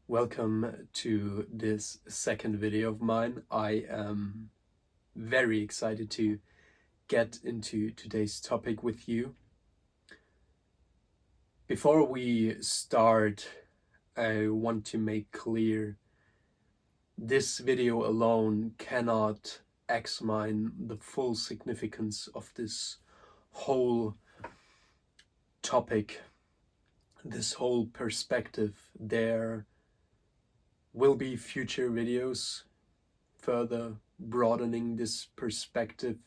Welcome to this second video of mine. I am very excited to get into today's topic with you. Before we start, I want to make clear this video alone cannot examine the full significance of this whole topic, this whole perspective. There will be future videos further broadening this perspective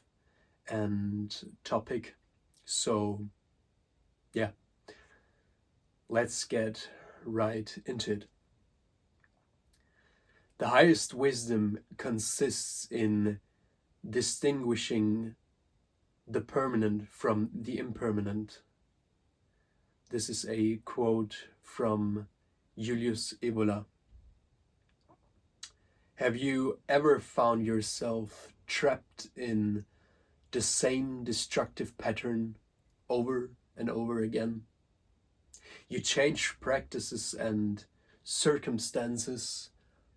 and topic. So yeah, let's get right into it. The highest wisdom consists in distinguishing the permanent from the impermanent. This is a quote from Julius Evola. Have you ever found yourself trapped in the same destructive pattern over and over again? You change practices and circumstances,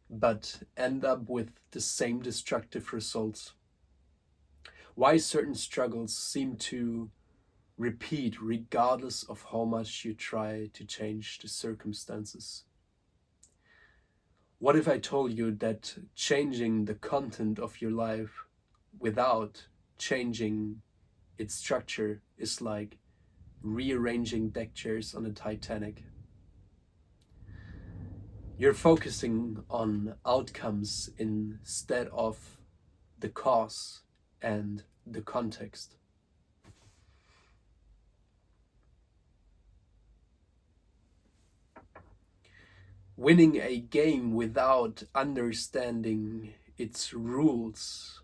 but end up with the same destructive results. Why certain struggles seem to repeat regardless of how much you try to change the circumstances? What if I told you that changing the content of your life without changing its structure is like rearranging deck chairs on a Titanic? You're focusing on outcomes instead of the cause and the context. Winning a game without understanding its rules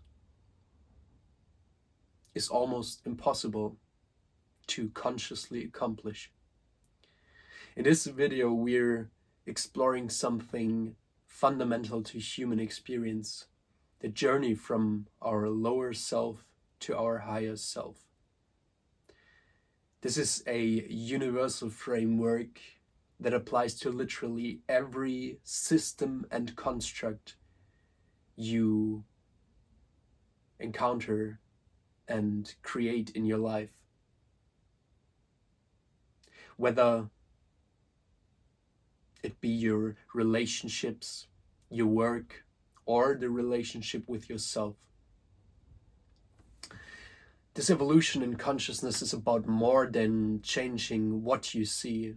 is almost impossible to consciously accomplish. In this video, we're exploring something fundamental to human experience, the journey from our lower self to our higher self. This is a universal framework that applies to literally every system and construct you encounter and create in your life. Whether it be your relationships, your work, or the relationship with yourself. This evolution in consciousness is about more than changing what you see.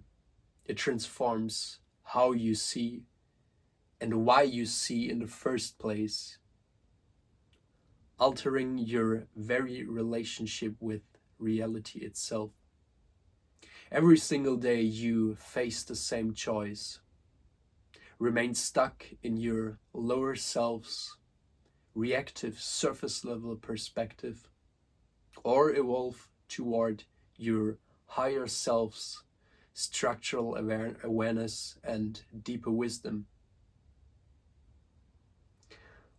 It transforms how you see and why you see in the first place, altering your very relationship with reality itself. Every single day you face the same choice. Remain stuck in your lower self's reactive surface level perspective, or evolve toward your higher self's structural awareness and deeper wisdom.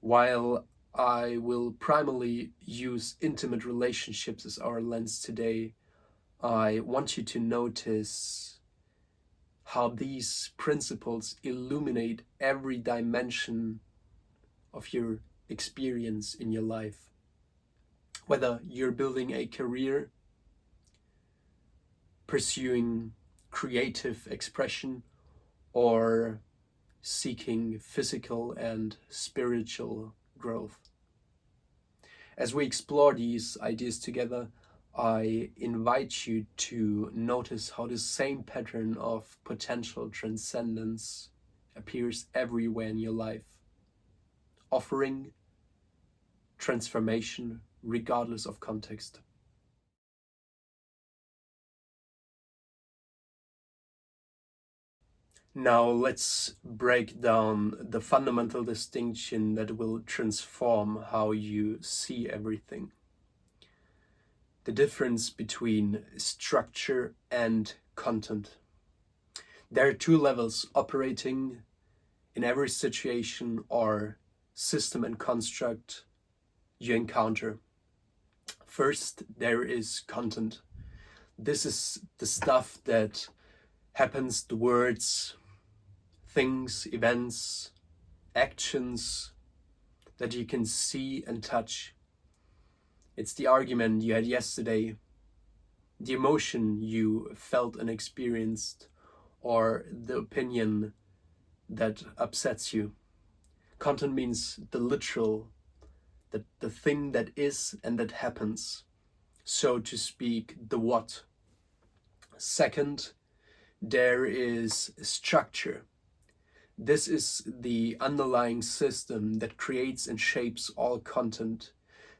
While I will primarily use intimate relationships as our lens today, I want you to notice how these principles illuminate every dimension of your experience in your life. Whether you're building a career, pursuing creative expression, or seeking physical and spiritual growth. As we explore these ideas together, I invite you to notice how the same pattern of potential transcendence appears everywhere in your life, offering transformation regardless of context. Now let's break down the fundamental distinction that will transform how you see everything. The difference between structure and content. There are two levels operating in every situation or system and construct you encounter. First, there is content. This is the stuff that happens, the words, things, events, actions that you can see and touch. It's the argument you had yesterday, the emotion you felt and experienced, or the opinion that upsets you. Content means the literal, the thing that is and that happens, so to speak, the what. Second, there is structure. This is the underlying system that creates and shapes all content.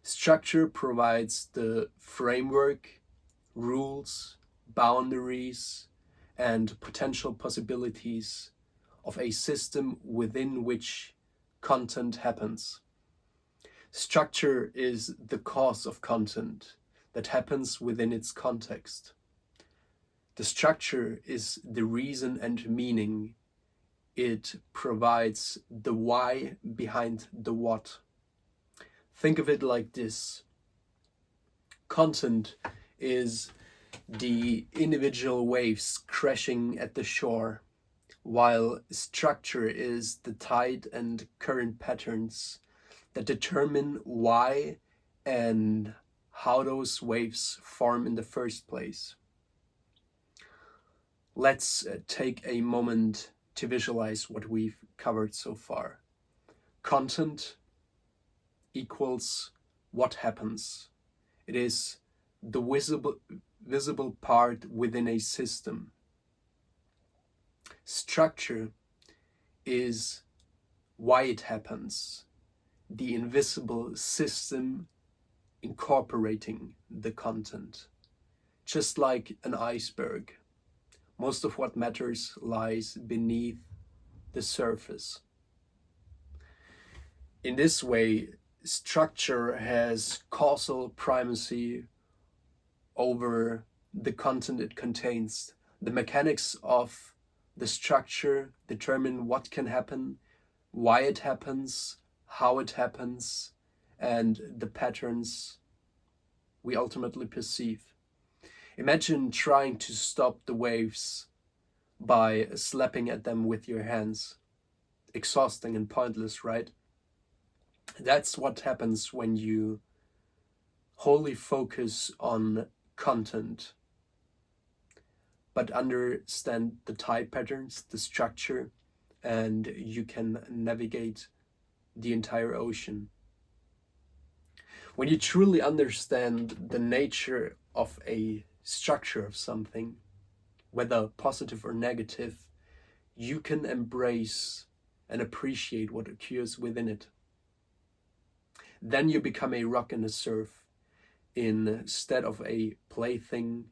Structure provides the framework, rules, boundaries, and potential possibilities of a system within which content happens. Structure is the cause of content that happens within its context. The structure is the reason and meaning. It provides the why behind the what. Think of it like this. Content is the individual waves crashing at the shore, while structure is the tide and current patterns that determine why and how those waves form in the first place. Let's take a moment to visualize what we've covered so far. Content equals what happens. It is the visible part within a system. Structure is why it happens, the invisible system incorporating the content. Just like an iceberg, most of what matters lies beneath the surface. In this way, structure has causal primacy over the content it contains. The mechanics of the structure determine what can happen, why it happens, how it happens, and the patterns we ultimately perceive. Imagine trying to stop the waves by slapping at them with your hands. Exhausting and pointless, right? That's what happens when you wholly focus on content, but understand the tide patterns, the structure, and you can navigate the entire ocean. When you truly understand the nature of a structure of something, whether positive or negative, you can embrace and appreciate what occurs within it. Then you become a rock in the surf instead of a plaything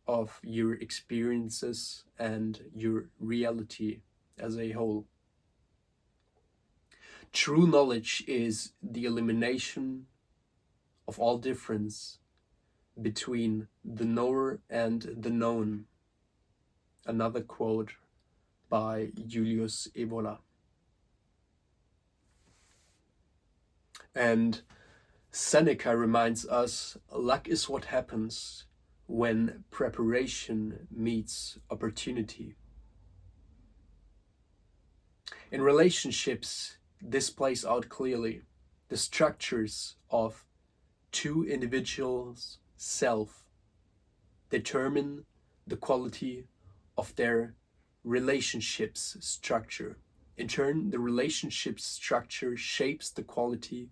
of your experiences and your reality as a whole. True knowledge is the elimination of all difference between the knower and the known. Another quote by Julius Evola. And Seneca reminds us, luck is what happens when preparation meets opportunity. In relationships, this plays out clearly. The structures of two individuals' self determine the quality of their relationships structure. In turn, the relationship structure shapes the quality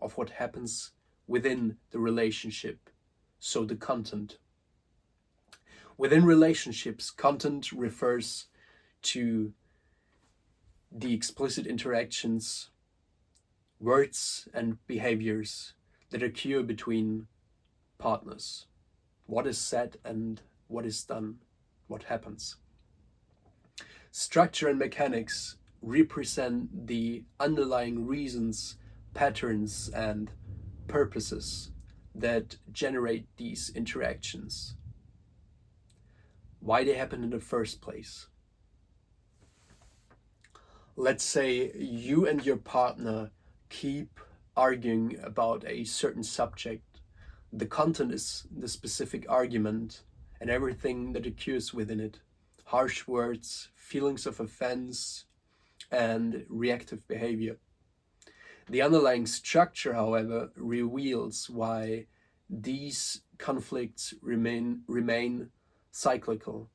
of what happens within the relationship, so the content. Within relationships, content refers to the explicit interactions, words and behaviors that occur between partners. What is said and what is done, what happens. Structure and mechanics represent the underlying reasons, patterns, and purposes that generate these interactions. Why they happen in the first place. Let's say you and your partner keep arguing about a certain subject. The content is the specific argument and everything that occurs within it. Harsh words, feelings of offense, and reactive behavior. The underlying structure, however, reveals why these conflicts remain cyclical,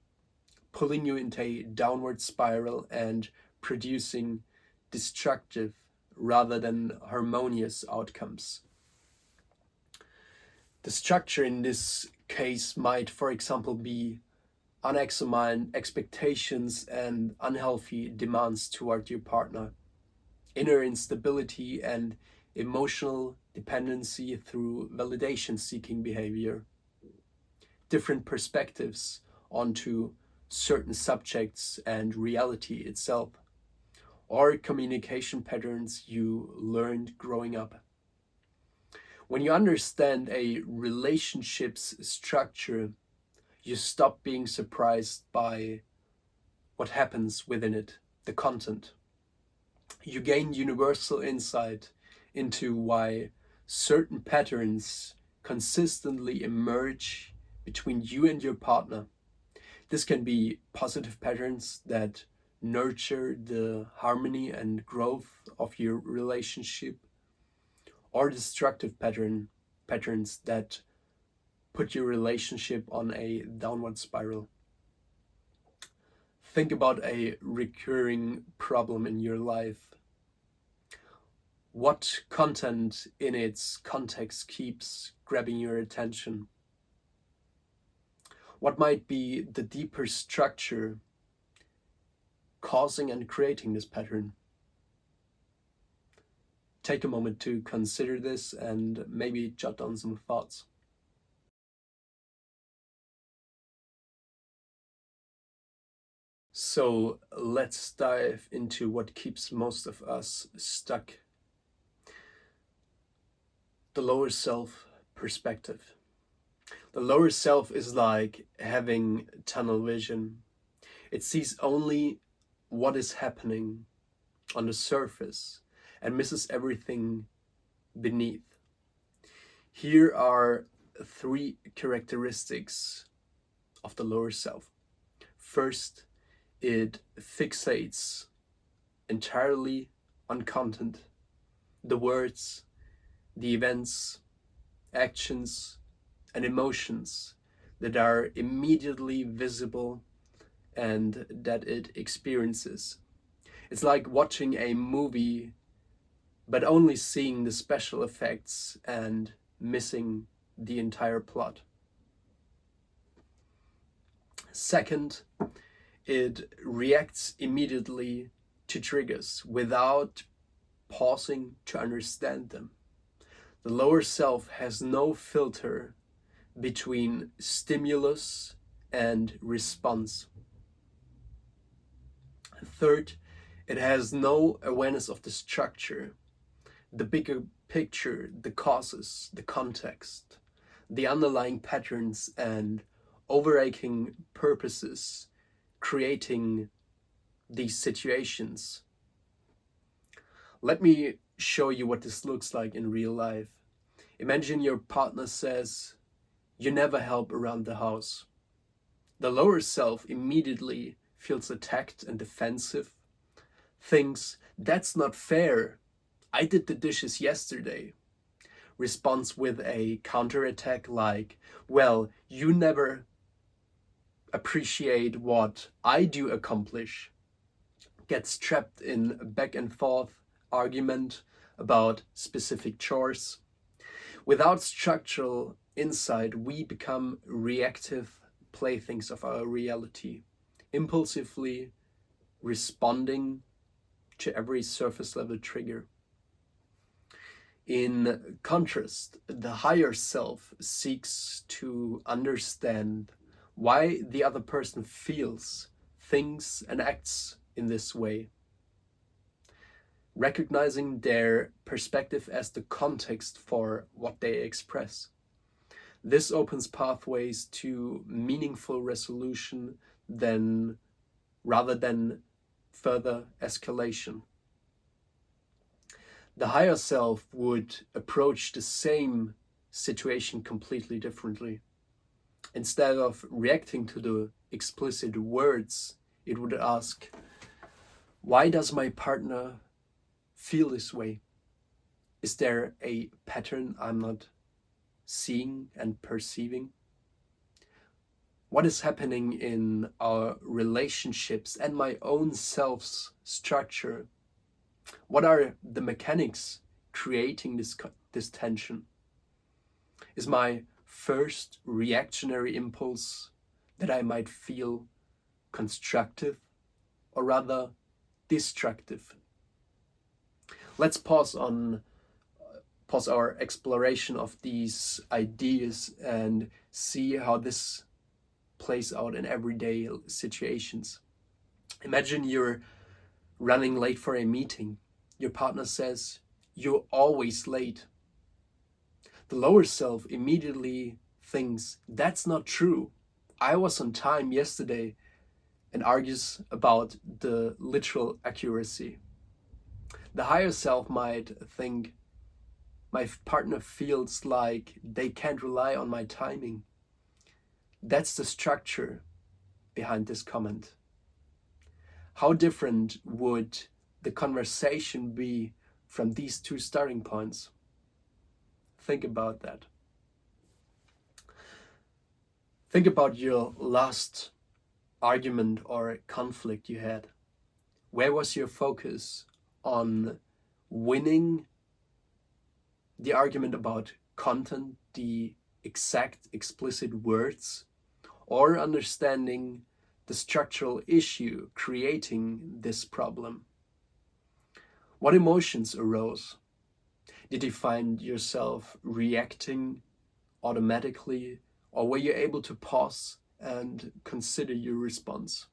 pulling you into a downward spiral and producing destructive rather than harmonious outcomes. The structure in this case might, for example, be unexamined expectations and unhealthy demands toward your partner, inner instability and emotional dependency through validation-seeking behavior, different perspectives onto certain subjects and reality itself, or communication patterns you learned growing up. When you understand a relationship's structure, you stop being surprised by what happens within it, the content. You gain universal insight into why certain patterns consistently emerge between you and your partner. This can be positive patterns that nurture the harmony and growth of your relationship, or destructive patterns that put your relationship on a downward spiral. Think about a recurring problem in your life. What content in its context keeps grabbing your attention? What might be the deeper structure causing and creating this pattern? Take a moment to consider this and maybe jot down some thoughts. So let's dive into what keeps most of us stuck. The lower self perspective. The lower self is like having tunnel vision. It sees only what is happening on the surface and misses everything beneath. Here are 3 characteristics of the lower self. First, it fixates entirely on content, the words, the events, actions, and emotions that are immediately visible and that it experiences. It's like watching a movie but only seeing the special effects and missing the entire plot. Second, it reacts immediately to triggers without pausing to understand them. The lower self has no filter between stimulus and response. Third, it has no awareness of the structure, the bigger picture, the causes, the context, the underlying patterns and overarching purposes creating these situations. Let me show you what this looks like in real life. Imagine your partner says, "You never help around the house." The lower self immediately feels attacked and defensive, thinks, "That's not fair. I did the dishes yesterday." Responds with a counterattack like, "Well, you never appreciate what I do accomplish." Gets trapped in a back and forth argument about specific chores. Without structural insight, we become reactive playthings of our reality, impulsively responding to every surface level trigger. In contrast, the higher self seeks to understand why the other person feels, thinks, and acts in this way, recognizing their perspective as the context for what they express. This opens pathways to meaningful resolution rather than further escalation. The higher self would approach the same situation completely differently. Instead of reacting to the explicit words, it would ask, Why does my partner feel this way? Is there a pattern I'm not seeing and perceiving? What is happening in our relationships and my own self's structure? What are the mechanics creating this tension? Is my first reactionary impulse that I might feel constructive or rather destructive? Let's pause our exploration of these ideas and see how this plays out in everyday situations. Imagine you're running late for a meeting. Your partner says, "You're always late." The lower self immediately thinks, "That's not true. I was on time yesterday," and argues about the literal accuracy. The higher self might think, "My partner feels like they can't rely on my timing." That's the structure behind this comment. How different would the conversation be from these two starting points? Think about that. Think about your last argument or conflict you had. Where was your focus? On winning the argument about content, the exact explicit words, or understanding the structural issue creating this problem? What emotions arose? Did you find yourself reacting automatically, or were you able to pause and consider your response?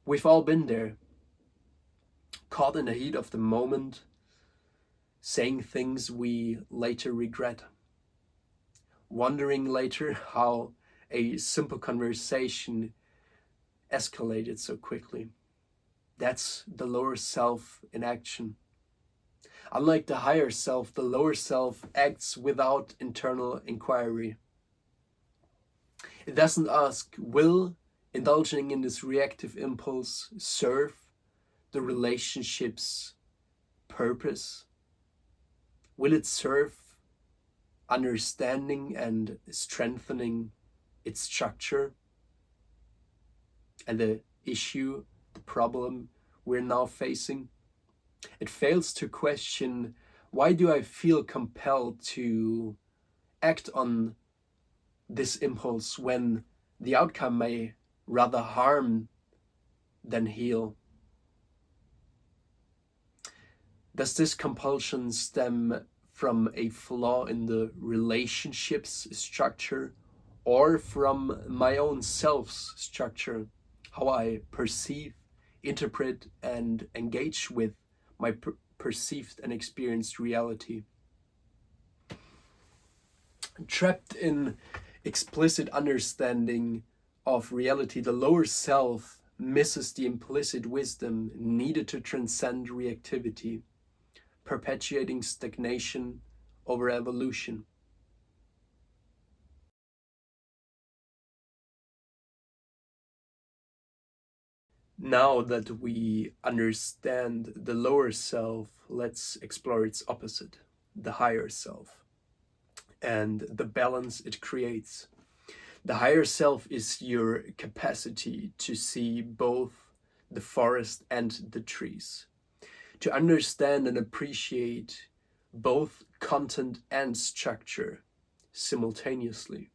We've all been there, caught in the heat of the moment, saying things we later regret, wondering later how a simple conversation escalated so quickly. That's the lower self in action. Unlike the higher self, the lower self acts without internal inquiry. It doesn't ask, will indulging in this reactive impulse serve the relationship's purpose? Will it serve understanding and strengthening its structure and the issue, the problem we're now facing? It fails to question, why do I feel compelled to act on this impulse when the outcome may rather harm than heal? Does this compulsion stem from a flaw in the relationship's structure or from my own self's structure, how I perceive, interpret, and engage with my perceived and experienced reality? Trapped in explicit understanding of reality, the lower self misses the implicit wisdom needed to transcend reactivity, perpetuating stagnation over evolution. Now that we understand the lower self, let's explore its opposite, the higher self, and the balance it creates. The higher self is your capacity to see both the forest and the trees, to understand and appreciate both content and structure simultaneously.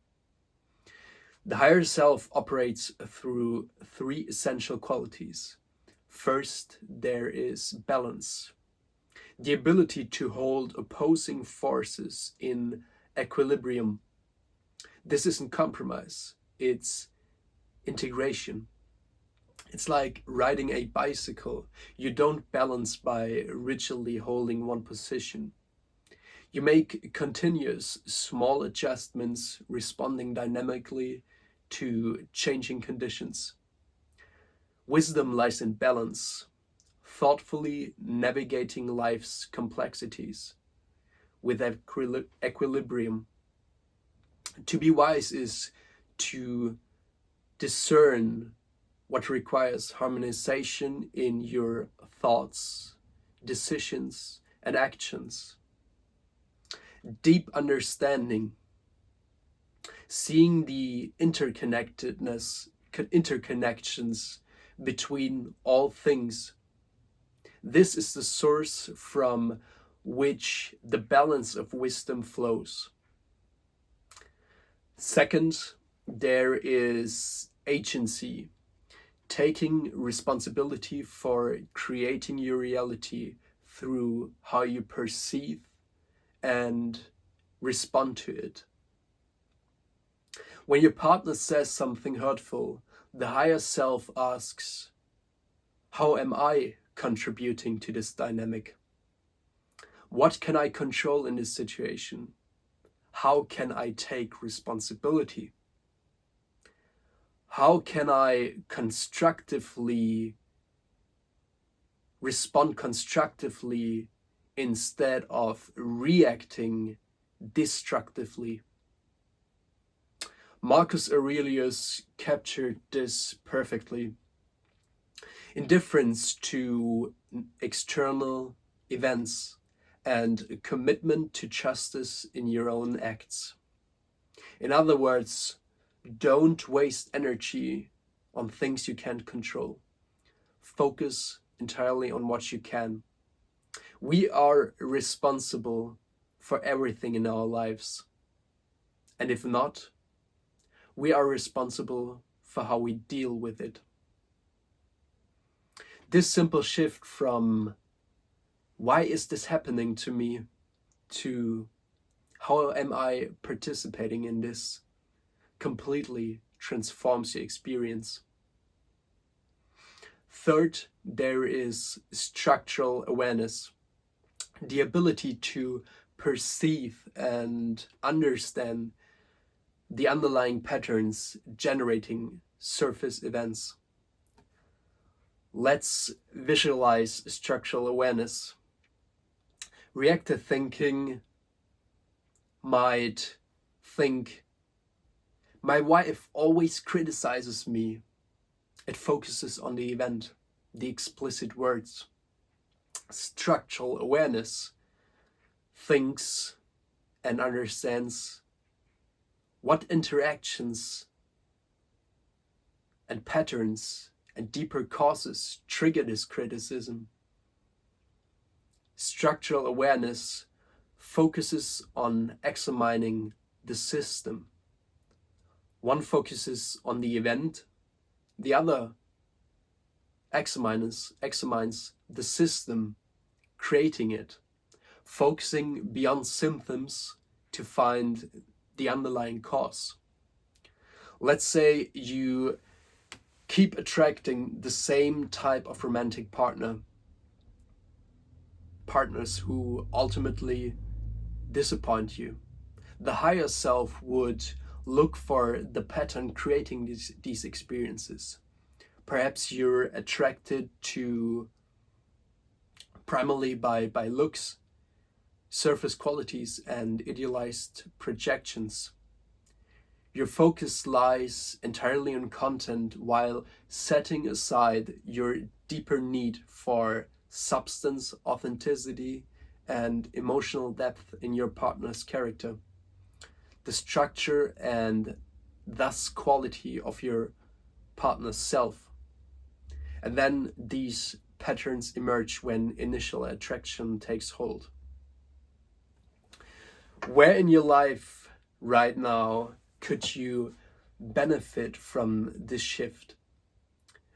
The higher self operates through three essential qualities. First, there is balance, the ability to hold opposing forces in equilibrium. This isn't compromise, it's integration. It's like riding a bicycle. You don't balance by rigidly holding one position. You make continuous small adjustments, responding dynamically to changing conditions. Wisdom lies in balance, thoughtfully navigating life's complexities with equilibrium. To be wise is to discern what requires harmonization in your thoughts, decisions, and actions. Deep understanding, seeing the interconnections between all things. This is the source from which the balance of wisdom flows. Second, there is agency, taking responsibility for creating your reality through how you perceive and respond to it. When your partner says something hurtful, the higher self asks, how am I contributing to this dynamic? What can I control in this situation? How can I take responsibility? How can I respond constructively instead of reacting destructively? Marcus Aurelius captured this perfectly. Indifference to external events and a commitment to justice in your own acts. In other words, don't waste energy on things you can't control. Focus entirely on what you can. We are responsible for everything in our lives. And if not, we are responsible for how we deal with it. This simple shift from why is this happening to me to how am I participating in this completely transforms your experience. Third, there is structural awareness, the ability to perceive and understand the underlying patterns generating surface events. Let's visualize structural awareness. Reactive thinking might think, my wife always criticizes me. It focuses on the event, the explicit words. Structural awareness thinks and understands what interactions and patterns and deeper causes trigger this criticism. Structural awareness focuses on examining the system. One focuses on the event, the other examines the system creating it, focusing beyond symptoms to find the underlying cause. Let's say you keep attracting the same type of romantic partners who ultimately disappoint you. The higher self would look for the pattern creating these experiences. Perhaps you're attracted to primarily by looks, surface qualities, and idealized projections. Your focus lies entirely on content while setting aside your deeper need for substance, authenticity, and emotional depth in your partner's character. The structure and thus quality of your partner's self. And then these patterns emerge when initial attraction takes hold. Where in your life right now could you benefit from this shift?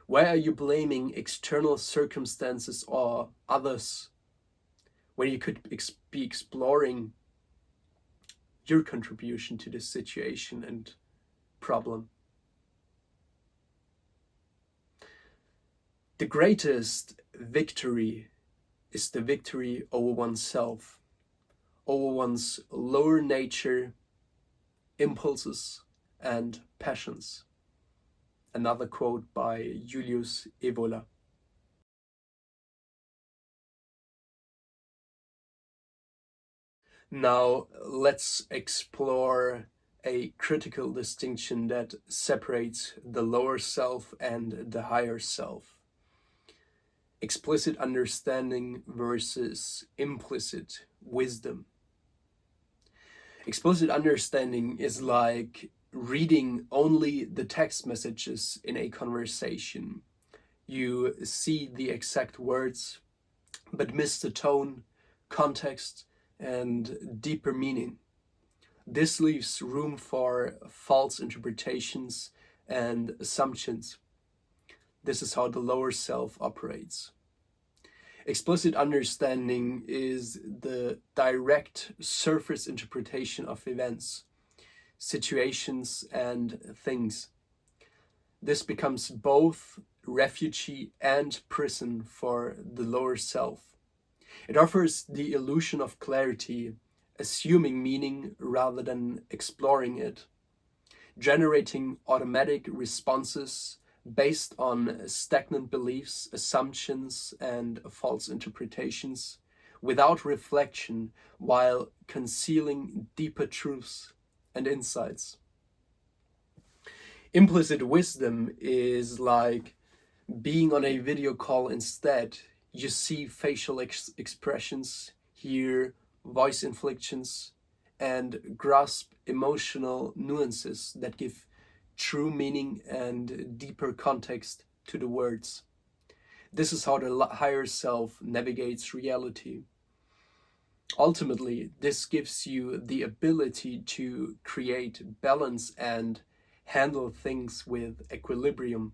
Where are you blaming external circumstances or others when you could be exploring your contribution to this situation and problem? The greatest victory is the victory over oneself, over one's lower nature, impulses, and passions. Another quote by Julius Evola. Now let's explore a critical distinction that separates the lower self and the higher self. Explicit understanding versus implicit wisdom. Explicit understanding is like reading only the text messages in a conversation. You see the exact words, but miss the tone, context, and deeper meaning. This leaves room for false interpretations and assumptions. This is how the lower self operates. Explicit understanding is the direct surface interpretation of events, situations, and things. This becomes both refuge and prison for the lower self. It offers the illusion of clarity, assuming meaning rather than exploring it, generating automatic responses based on stagnant beliefs, assumptions, and false interpretations, without reflection, while concealing deeper truths and insights. Implicit wisdom is like being on a video call instead. You see facial expressions, hear voice inflections, and grasp emotional nuances that give true meaning and deeper context to the words. This is how the higher self navigates reality. Ultimately, this gives you the ability to create balance and handle things with equilibrium,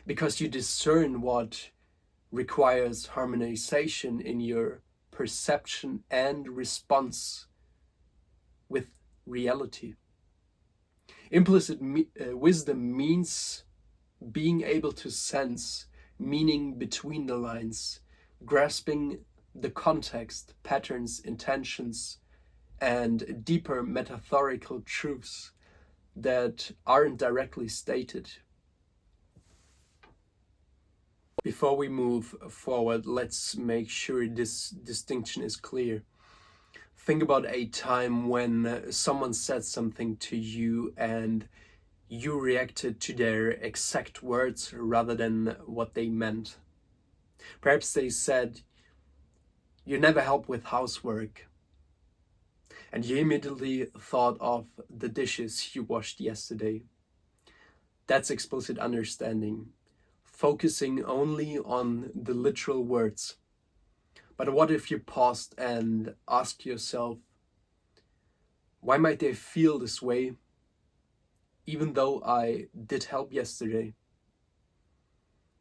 because you discern what requires harmonization in your perception and response with reality. Implicit wisdom means being able to sense meaning between the lines, grasping the context, patterns, intentions, and deeper metaphorical truths that aren't directly stated. Before we move forward, let's make sure this distinction is clear. Think about a time when someone said something to you and you reacted to their exact words rather than what they meant. Perhaps they said, "You never help with housework." And you immediately thought of the dishes you washed yesterday. That's explicit understanding, focusing only on the literal words. But what if you paused and asked yourself, why might they feel this way, even though I did help yesterday?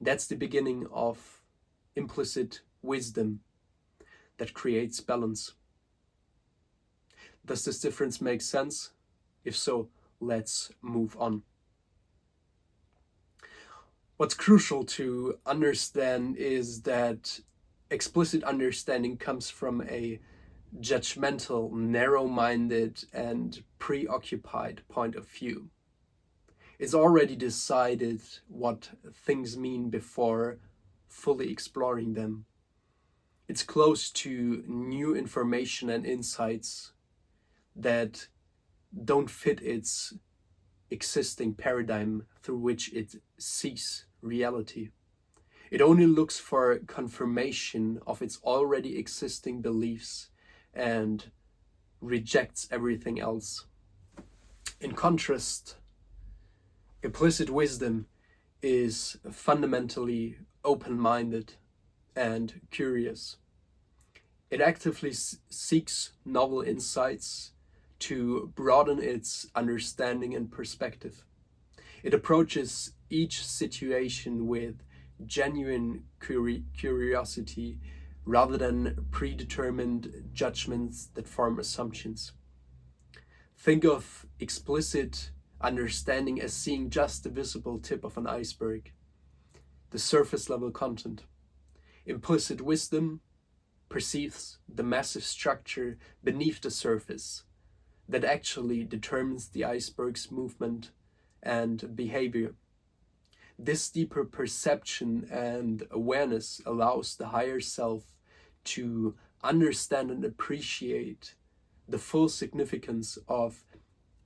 That's the beginning of implicit wisdom that creates balance. Does this difference make sense? If so, let's move on. What's crucial to understand is that explicit understanding comes from a judgmental, narrow-minded, and preoccupied point of view. It's already decided what things mean before fully exploring them. It's close to new information and insights that don't fit its existing paradigm through which it sees reality. It only looks for confirmation of its already existing beliefs and rejects everything else. In contrast, implicit wisdom is fundamentally open-minded and curious. It actively seeks novel insights to broaden its understanding and perspective. It approaches each situation with genuine curiosity rather than predetermined judgments that form assumptions. Think of explicit understanding as seeing just the visible tip of an iceberg, the surface level content. Implicit wisdom perceives the massive structure beneath the surface that actually determines the iceberg's movement and behavior. This deeper perception and awareness allows the higher self to understand and appreciate the full significance of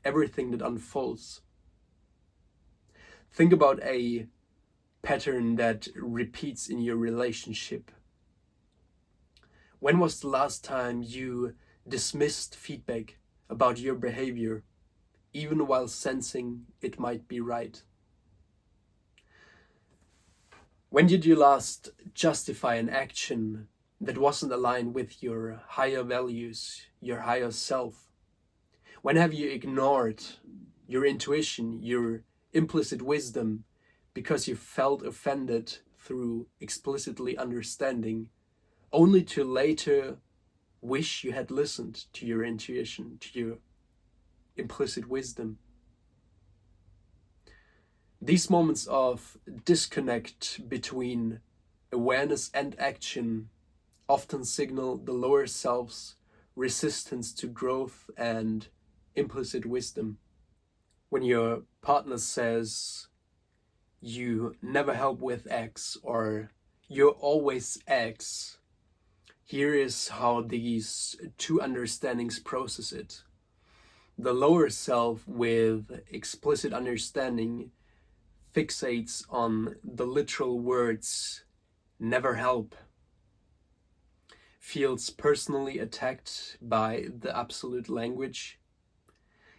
everything that unfolds. Think about a pattern that repeats in your relationship. When was the last time you dismissed feedback about your behavior, even while sensing it might be right? When did you last justify an action that wasn't aligned with your higher values, your higher self? When have you ignored your intuition, your implicit wisdom, because you felt offended through explicitly understanding, only to later wish you had listened to your intuition, to your implicit wisdom? These moments of disconnect between awareness and action often signal the lower self's resistance to growth and implicit wisdom. When your partner says, "You never help with X," or "You're always X," here is how these two understandings process it. The lower self, with explicit understanding, fixates on the literal words "never help," feels personally attacked by the absolute language,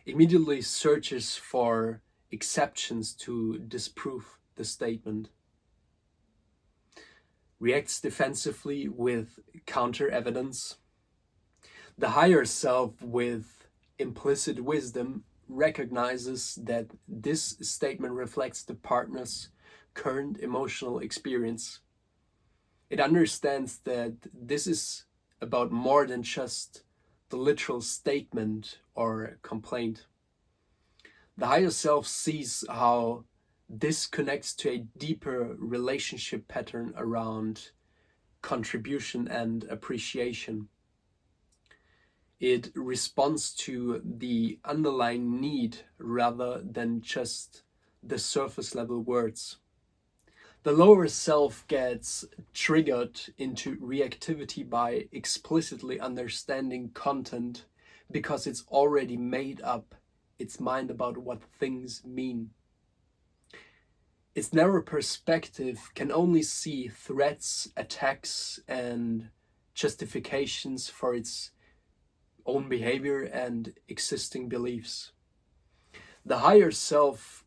immediately searches for exceptions to disprove the statement, reacts defensively with counter evidence. The higher self, with implicit wisdom, recognizes that this statement reflects the partner's current emotional experience. It understands that this is about more than just the literal statement or complaint. The higher self sees how this connects to a deeper relationship pattern around contribution and appreciation. It responds to the underlying need rather than just the surface level words. The lower self gets triggered into reactivity by explicitly understanding content because it's already made up its mind about what things mean. Its narrow perspective can only see threats, attacks, and justifications for its own behavior and existing beliefs. The higher self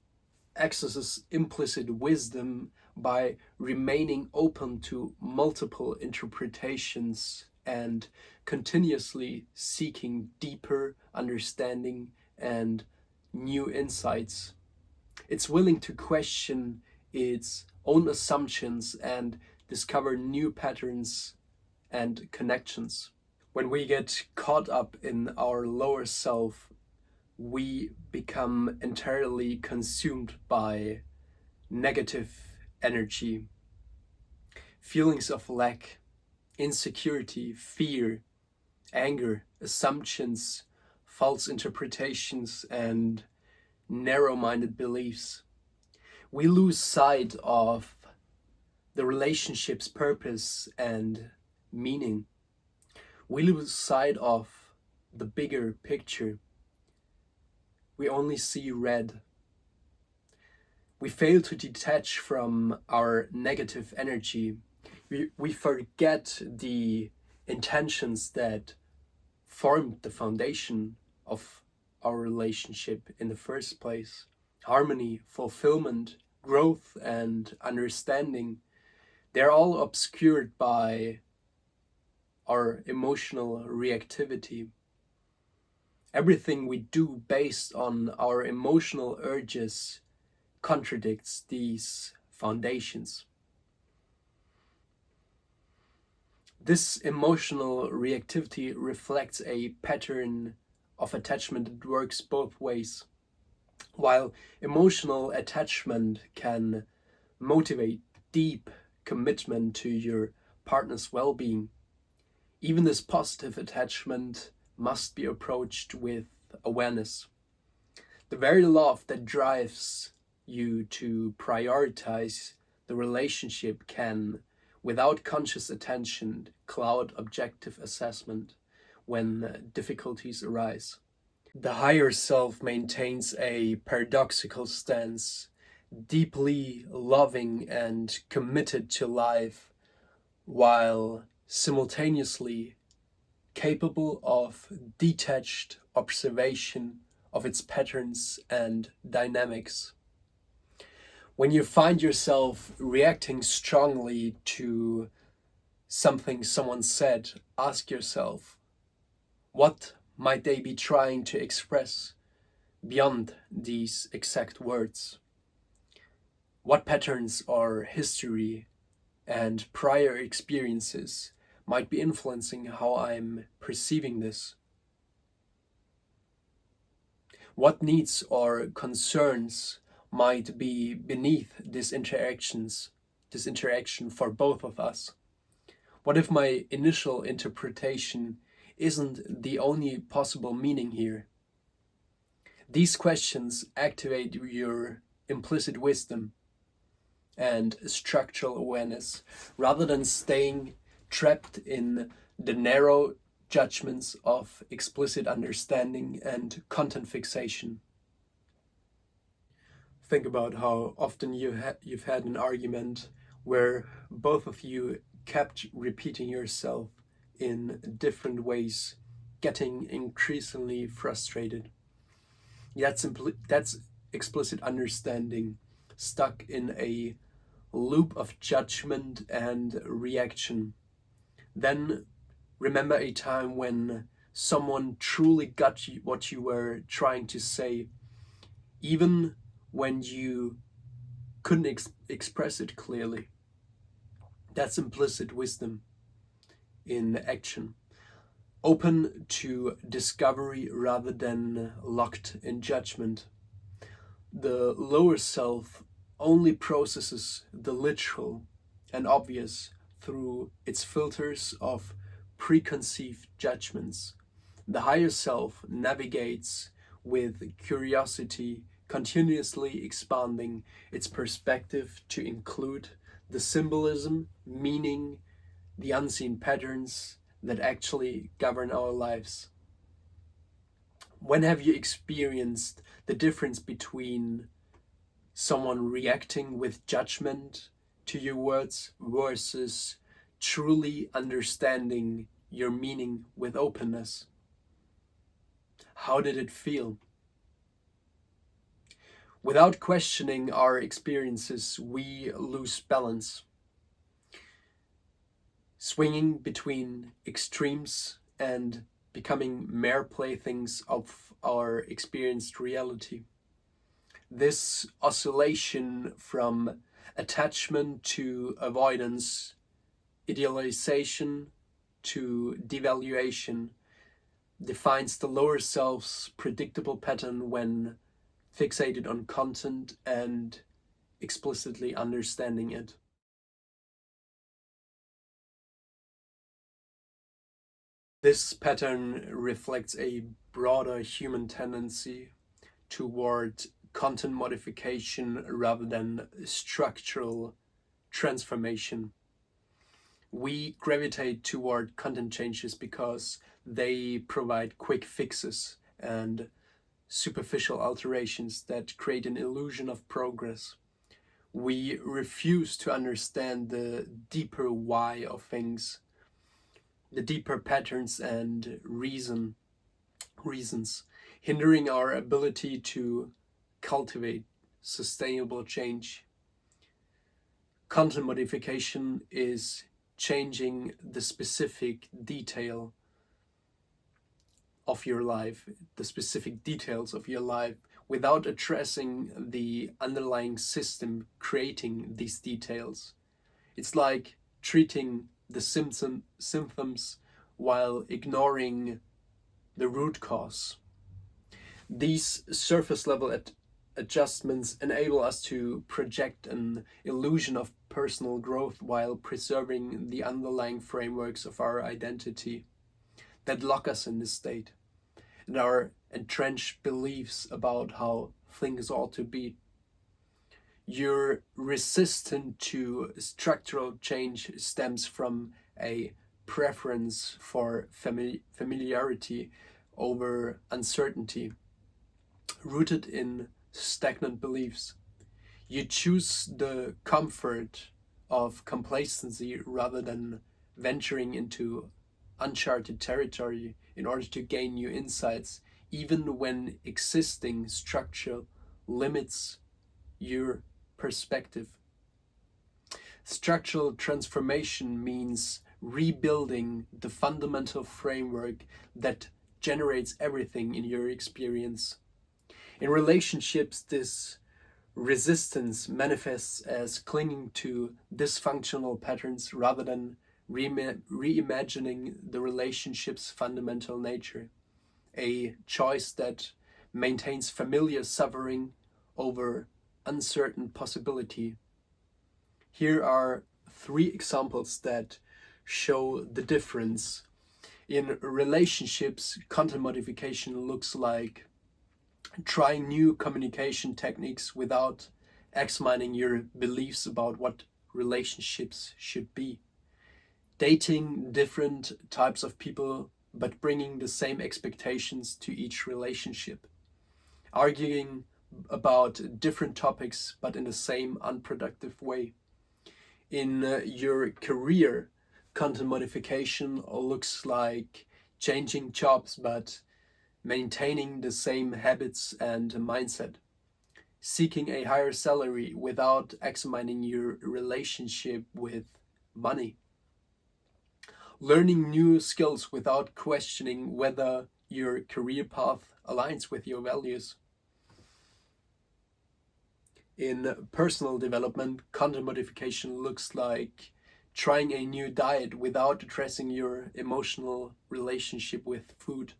accesses implicit wisdom by remaining open to multiple interpretations and continuously seeking deeper understanding and new insights. It's willing to question its own assumptions and discover new patterns and connections. When we get caught up in our lower self, we become entirely consumed by negative energy, feelings of lack, insecurity, fear, anger, assumptions, false interpretations, and narrow-minded beliefs. We lose sight of the relationship's purpose and meaning. We lose sight of the bigger picture. We only see red. We fail to detach from our negative energy. We forget the intentions that formed the foundation of our relationship in the first place. Harmony, fulfillment, growth, and understanding, they're all obscured by our emotional reactivity. Everything we do based on our emotional urges contradicts these foundations. This emotional reactivity reflects a pattern of attachment that works both ways. While emotional attachment can motivate deep commitment to your partner's well-being, even this positive attachment must be approached with awareness. The very love that drives you to prioritize the relationship can, without conscious attention, cloud objective assessment when difficulties arise. The higher self maintains a paradoxical stance, deeply loving and committed to life, while simultaneously capable of detached observation of its patterns and dynamics. When you find yourself reacting strongly to something someone said, ask yourself, what might they be trying to express beyond these exact words? What patterns or history and prior experiences might be influencing how I'm perceiving this? What needs or concerns might be beneath this interaction for both of us? What if my initial interpretation isn't the only possible meaning here? These questions activate your implicit wisdom and structural awareness rather than staying trapped in the narrow judgments of explicit understanding and content fixation. Think about how often you've had an argument where both of you kept repeating yourself in different ways, getting increasingly frustrated. That's explicit understanding stuck in a loop of judgment and reaction. Then remember a time when someone truly got you what you were trying to say, even when you couldn't express it clearly. That's implicit wisdom in action, open to discovery rather than locked in judgment. The lower self only processes the literal and obvious through its filters of preconceived judgments. The higher self navigates with curiosity, continuously expanding its perspective to include the symbolism, meaning, the unseen patterns that actually govern our lives. When have you experienced the difference between someone reacting with judgment to your words versus truly understanding your meaning with openness? How did it feel? Without questioning our experiences, we lose balance, swinging between extremes and becoming mere playthings of our experienced reality. This oscillation from attachment to avoidance, idealization to devaluation, defines the lower self's predictable pattern when fixated on content and explicitly understanding it. This pattern reflects a broader human tendency toward content modification rather than structural transformation. We gravitate toward content changes because they provide quick fixes and superficial alterations that create an illusion of progress. We refuse to understand the deeper why of things, the deeper patterns and reasons, hindering our ability to cultivate sustainable change. Content modification is changing the specific detail of your life, the specific details of your life, without addressing the underlying system creating these details. It's like treating the symptoms while ignoring the root cause. These surface level adjustments enable us to project an illusion of personal growth while preserving the underlying frameworks of our identity that lock us in this state and our entrenched beliefs about how things ought to be. Your resistance to structural change stems from a preference for familiarity over uncertainty, rooted in stagnant beliefs. You choose the comfort of complacency rather than venturing into uncharted territory in order to gain new insights, even when existing structure limits your perspective. Structural transformation means rebuilding the fundamental framework that generates everything in your experience. In relationships, this resistance manifests as clinging to dysfunctional patterns rather than reimagining the relationship's fundamental nature, a choice that maintains familiar suffering over uncertain possibility. Here are 3 examples that show the difference. In relationships, content modification looks like trying new communication techniques without examining your beliefs about what relationships should be. Dating different types of people, but bringing the same expectations to each relationship. Arguing about different topics, but in the same unproductive way. In your career, content modification looks like changing jobs, but maintaining the same habits and mindset. Seeking a higher salary without examining your relationship with money. Learning new skills without questioning whether your career path aligns with your values. In personal development, content modification looks like trying a new diet without addressing your emotional relationship with food.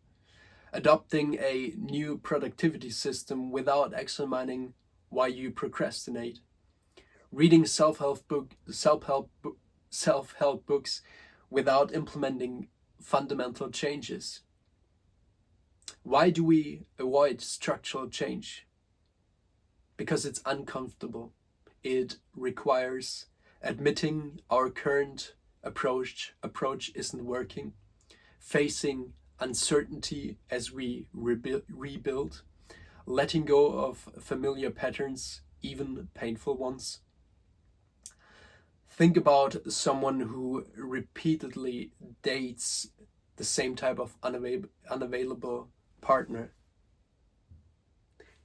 Adopting a new productivity system without examining why you procrastinate. Reading self-help books without implementing fundamental changes. Why do we avoid structural change? Because it's uncomfortable. It requires admitting our current approach isn't working, facing uncertainty as we rebuild, letting go of familiar patterns, even painful ones. Think about someone who repeatedly dates the same type of unavailable partner.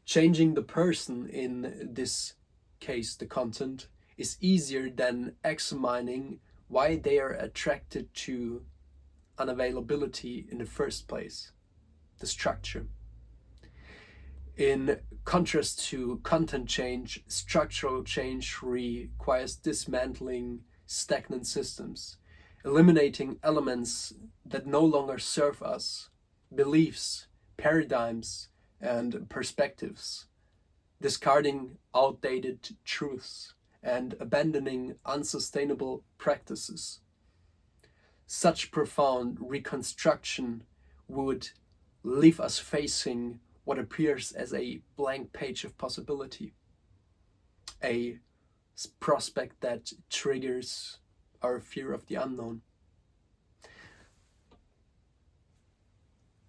Changing the person, in this case the content, is easier than examining why they are attracted to unavailability in the first place, the structure. In contrast to content change, structural change requires dismantling stagnant systems, eliminating elements that no longer serve us, beliefs, paradigms, and perspectives, discarding outdated truths, and abandoning unsustainable practices. Such profound reconstruction would leave us facing what appears as a blank page of possibility, a prospect that triggers our fear of the unknown.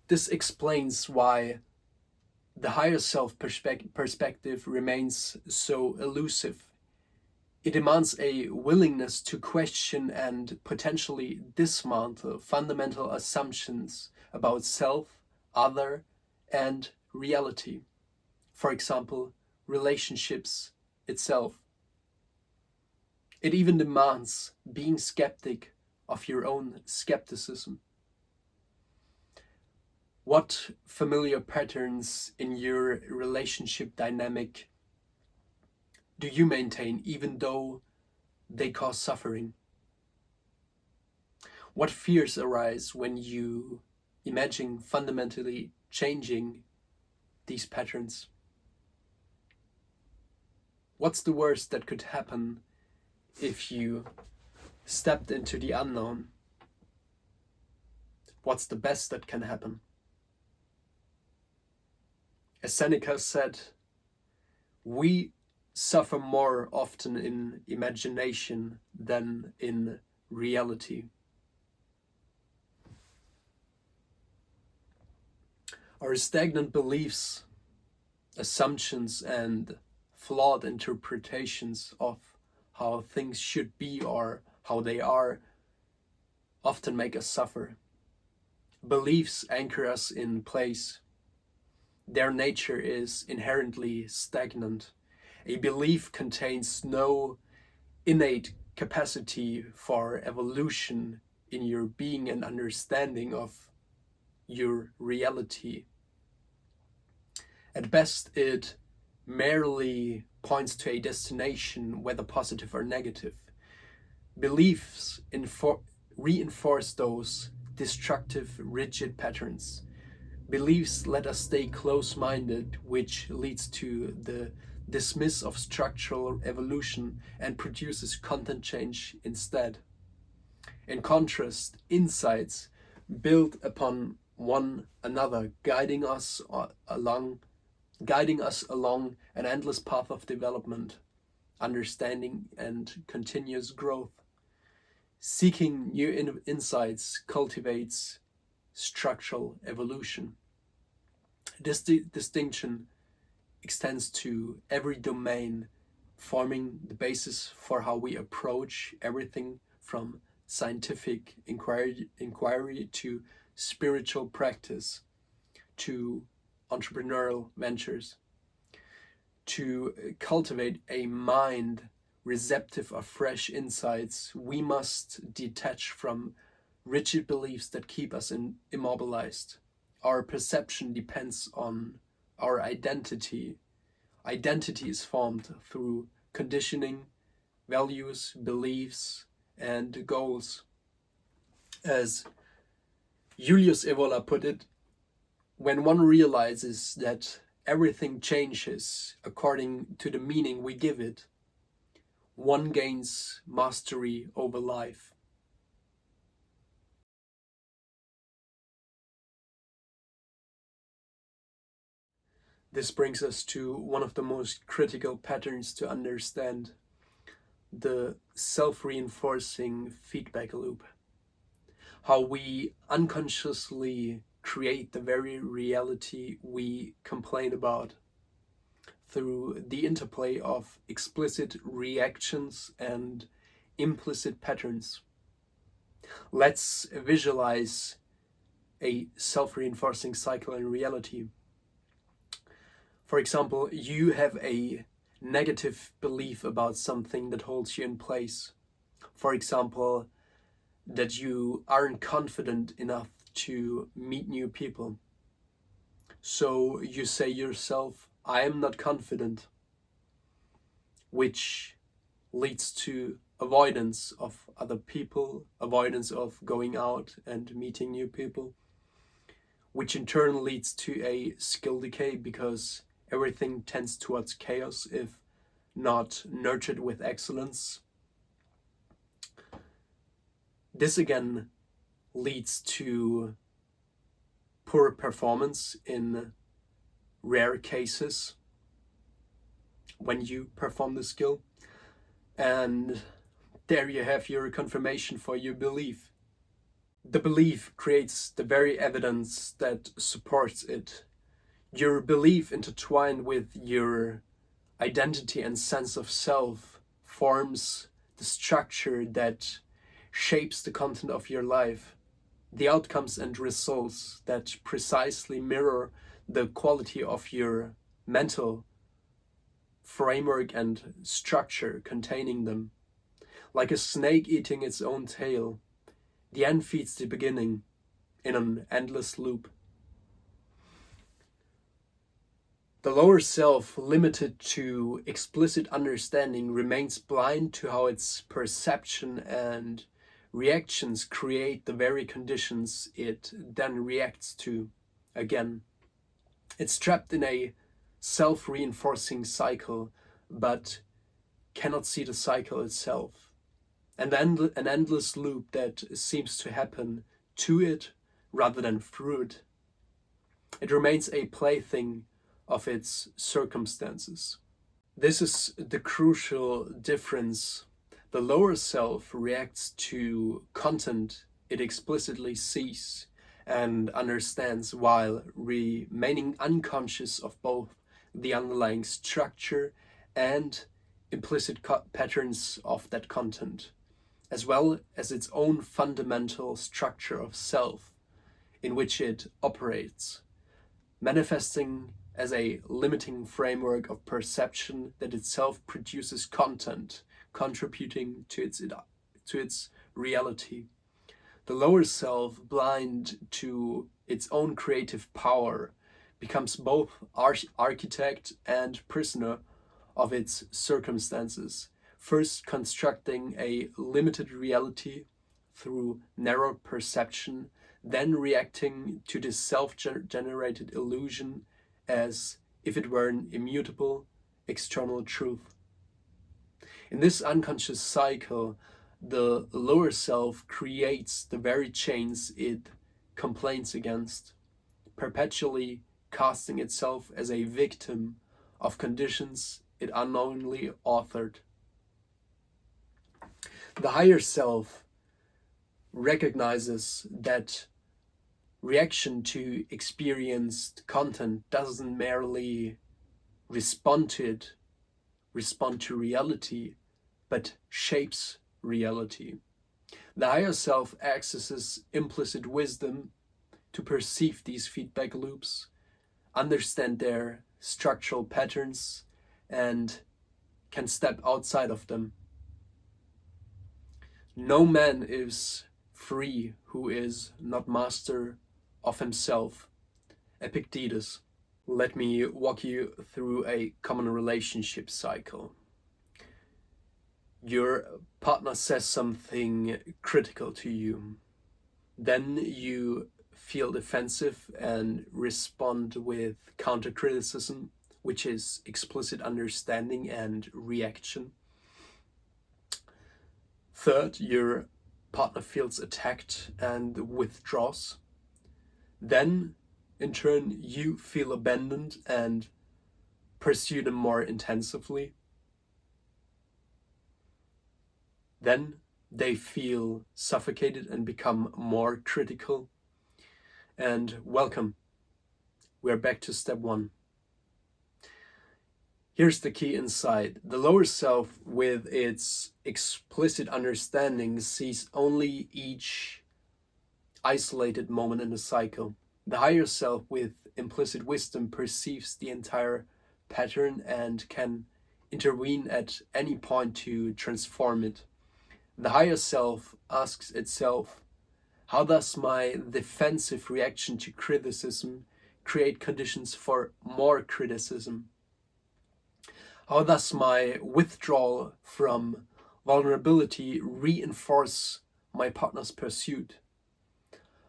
This explains why the higher self perspective remains so elusive. It demands a willingness to question and potentially dismantle fundamental assumptions about self, other, and reality. For example, relationships itself. It even demands being skeptic of your own skepticism. What familiar patterns in your relationship dynamic do you maintain even though they cause suffering? What fears arise when you imagine fundamentally changing these patterns? What's the worst that could happen if you stepped into the unknown? What's the best that can happen? As Seneca said, we suffer more often in imagination than in reality. Our stagnant beliefs, assumptions, and flawed interpretations of how things should be or how they are often make us suffer. Beliefs anchor us in place. Their nature is inherently stagnant. A belief contains no innate capacity for evolution in your being and understanding of your reality. At best, it merely points to a destination, whether positive or negative. Beliefs reinforce those destructive, rigid patterns. Beliefs let us stay close-minded, which leads to the dismiss of structural evolution and produces content change instead. In contrast, insights build upon one another, guiding us along an endless path of development, understanding, and continuous growth. Seeking new insights cultivates structural evolution. This distinction extends to every domain, forming the basis for how we approach everything from scientific inquiry to spiritual practice, to entrepreneurial ventures. To cultivate a mind receptive of fresh insights, we must detach from rigid beliefs that keep us immobilized. Our perception depends on our identity. Identity is formed through conditioning, values, beliefs, and goals. As Julius Evola put it, when one realizes that everything changes according to the meaning we give it, one gains mastery over life. This brings us to one of the most critical patterns to understand: the self-reinforcing feedback loop. How we unconsciously create the very reality we complain about through the interplay of explicit reactions and implicit patterns. Let's visualize a self-reinforcing cycle in reality. For example, you have a negative belief about something that holds you in place. For example, that you aren't confident enough to meet new people. So you say yourself, I am not confident, which leads to avoidance of other people, avoidance of going out and meeting new people, which in turn leads to a skill decay because everything tends towards chaos if not nurtured with excellence. This again leads to poor performance in rare cases when you perform the skill. And there you have your confirmation for your belief. The belief creates the very evidence that supports it. Your belief intertwined with your identity and sense of self forms the structure that shapes the content of your life. The outcomes and results that precisely mirror the quality of your mental framework and structure containing them. Like a snake eating its own tail, the end feeds the beginning in an endless loop. The lower self, limited to explicit understanding, remains blind to how its perception and reactions create the very conditions it then reacts to. Again, it's trapped in a self-reinforcing cycle, but cannot see the cycle itself. And then an endless loop that seems to happen to it rather than through it. It remains a plaything of its circumstances. This is the crucial difference. The lower self reacts to content it explicitly sees and understands while remaining unconscious of both the underlying structure and implicit patterns of that content, as well as its own fundamental structure of self in which it operates, manifesting as a limiting framework of perception that itself produces content, contributing to its reality. The lower self, blind to its own creative power, becomes both architect and prisoner of its circumstances, first constructing a limited reality through narrow perception, then reacting to this self-generated illusion as if it were an immutable external truth. In this unconscious cycle, the lower self creates the very chains it complains against, perpetually casting itself as a victim of conditions it unknowingly authored. The higher self recognizes that reaction to experienced content doesn't merely respond to reality, but shapes reality. The higher self accesses implicit wisdom to perceive these feedback loops, understand their structural patterns, and can step outside of them. No man is free who is not master of himself. Epictetus. Let me walk you through a common relationship cycle. Your partner says something critical to you. Then you feel defensive and respond with counter-criticism, which is explicit understanding and reaction. Third, your partner feels attacked and withdraws. Then, in turn, you feel abandoned and pursue them more intensively. Then they feel suffocated and become more critical. And welcome, we're back to step one. Here's the key insight. The lower self, with its explicit understanding, sees only each isolated moment in the cycle. The higher self, with implicit wisdom, perceives the entire pattern and can intervene at any point to transform it. The higher self asks itself, how does my defensive reaction to criticism create conditions for more criticism? How does my withdrawal from vulnerability reinforce my partner's pursuit?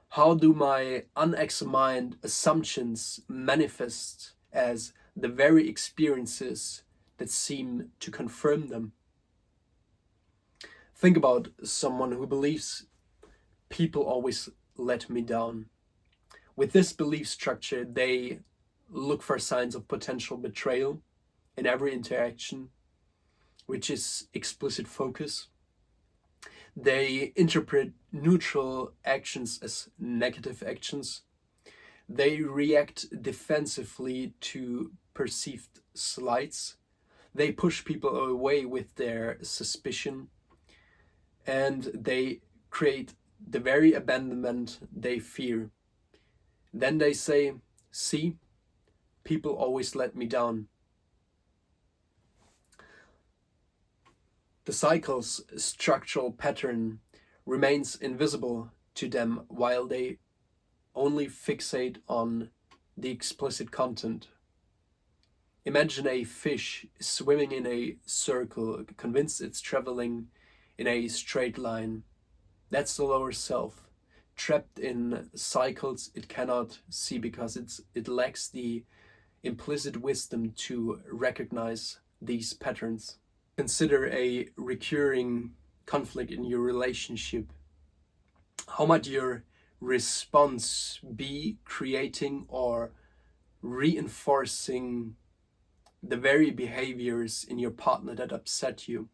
How do my unexamined assumptions manifest as the very experiences that seem to confirm them? Think about someone who believes people always let me down. With this belief structure, they look for signs of potential betrayal in every interaction, which is explicit focus. They interpret neutral actions as negative actions. They react defensively to perceived slights. They push people away with their suspicion. And they create the very abandonment they fear. Then they say, see, people always let me down. The cycle's structural pattern remains invisible to them while they only fixate on the explicit content. Imagine a fish swimming in a circle, convinced it's traveling in a straight line. That's the lower self, trapped in cycles it cannot see because it lacks the implicit wisdom to recognize these patterns. Consider a recurring conflict in your relationship. How might your response be creating or reinforcing the very behaviors in your partner that upset you?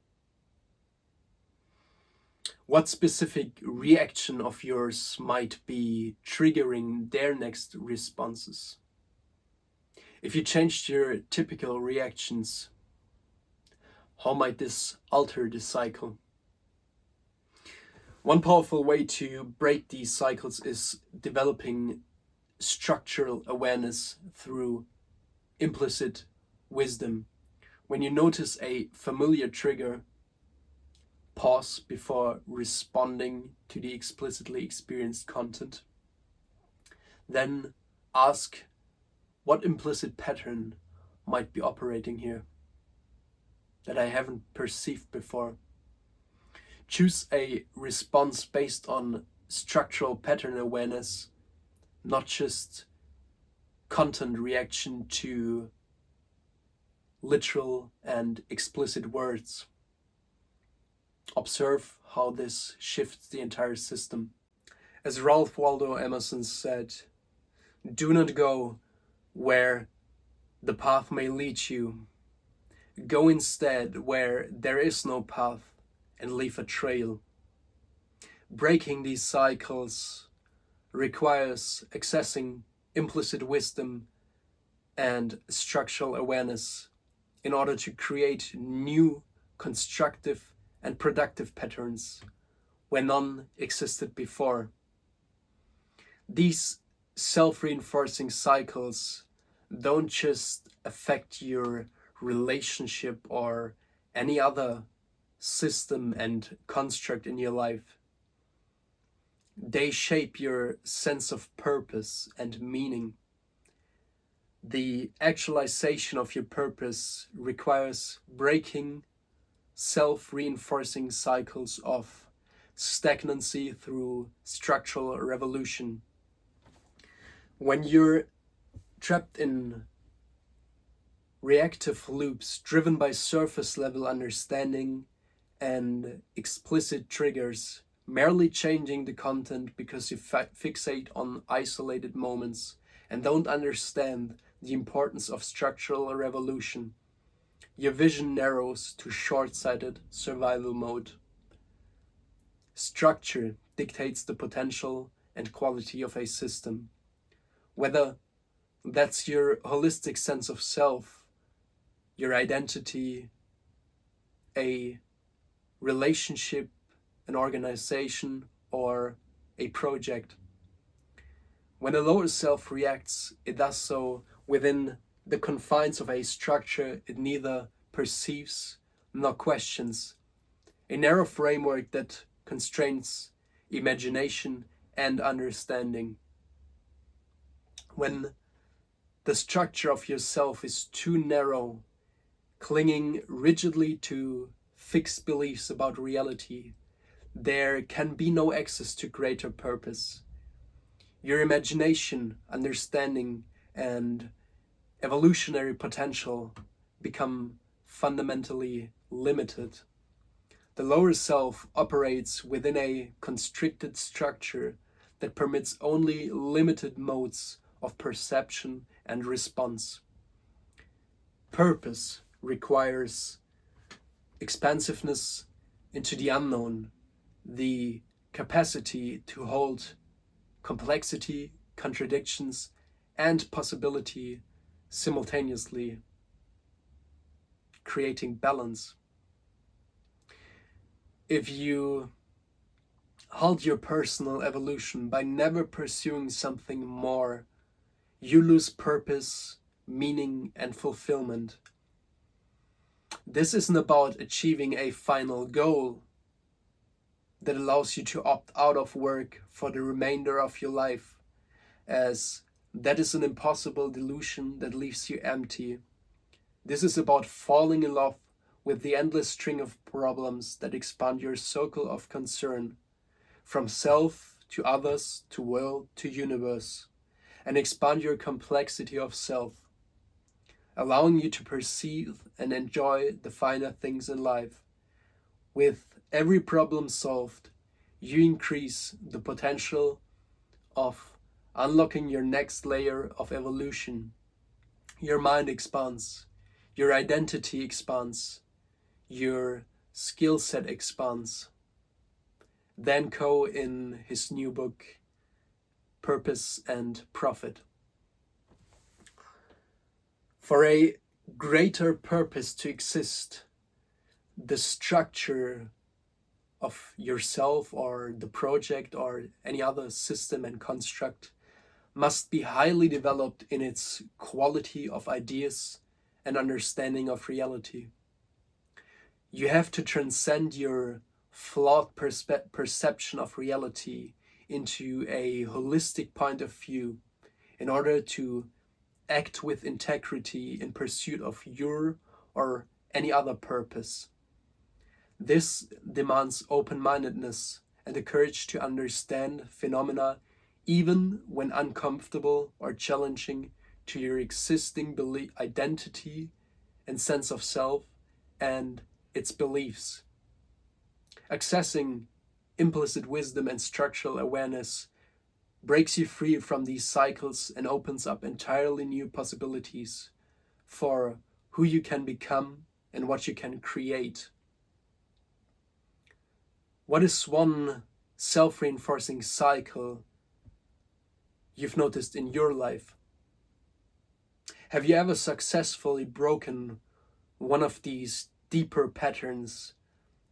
What specific reaction of yours might be triggering their next responses? If you changed your typical reactions, how might this alter the cycle? One powerful way to break these cycles is developing structural awareness through implicit wisdom. When you notice a familiar trigger, pause before responding to the explicitly experienced content. Then ask what implicit pattern might be operating here that I haven't perceived before. Choose a response based on structural pattern awareness, not just content reaction to literal and explicit words. Observe how this shifts the entire system. As Ralph Waldo Emerson said, do not go where the path may lead you. Go instead where there is no path and leave a trail. Breaking these cycles requires accessing implicit wisdom and structural awareness in order to create new, constructive, and productive patterns where none existed before. These self-reinforcing cycles don't just affect your relationship or any other system and construct in your life. They shape your sense of purpose and meaning. The actualization of your purpose requires breaking self-reinforcing cycles of stagnancy through structural revolution. When you're trapped in reactive loops driven by surface level understanding and explicit triggers, merely changing the content because you fixate on isolated moments and don't understand the importance of structural revolution, your vision narrows to short-sighted survival mode. Structure dictates the potential and quality of a system. Whether that's your holistic sense of self, your identity, a relationship, an organization, or a project. When a lower self reacts, it does so within the confines of a structure it neither perceives nor questions, a narrow framework that constrains imagination and understanding. When the structure of yourself is too narrow, clinging rigidly to fixed beliefs about reality, there can be no access to greater purpose. Your imagination, understanding, and evolutionary potential become fundamentally limited. The lower self operates within a constricted structure that permits only limited modes of perception and response. Purpose requires expansiveness into the unknown, the capacity to hold complexity, contradictions, and possibility simultaneously, creating balance. If you halt your personal evolution by never pursuing something more, you lose purpose, meaning, and fulfillment. This isn't about achieving a final goal that allows you to opt out of work for the remainder of your life, as that is an impossible delusion that leaves you empty. This is about falling in love with the endless string of problems that expand your circle of concern, from self to others to world to universe, and expand your complexity of self, allowing you to perceive and enjoy the finer things in life. With every problem solved, you increase the potential of unlocking your next layer of evolution. Your mind expands, your identity expands, your skill set expands. Dan Coe in his new book, Purpose and Profit. For a greater purpose to exist, the structure of yourself or the project or any other system and construct must be highly developed in its quality of ideas and understanding of reality. You have to transcend your flawed perception of reality into a holistic point of view in order to act with integrity in pursuit of your or any other purpose. This demands open-mindedness and the courage to understand phenomena even when uncomfortable or challenging to your existing identity and sense of self and its beliefs. Accessing implicit wisdom and structural awareness breaks you free from these cycles and opens up entirely new possibilities for who you can become and what you can create. What is one self-reinforcing cycle you've noticed in your life? Have you ever successfully broken one of these deeper patterns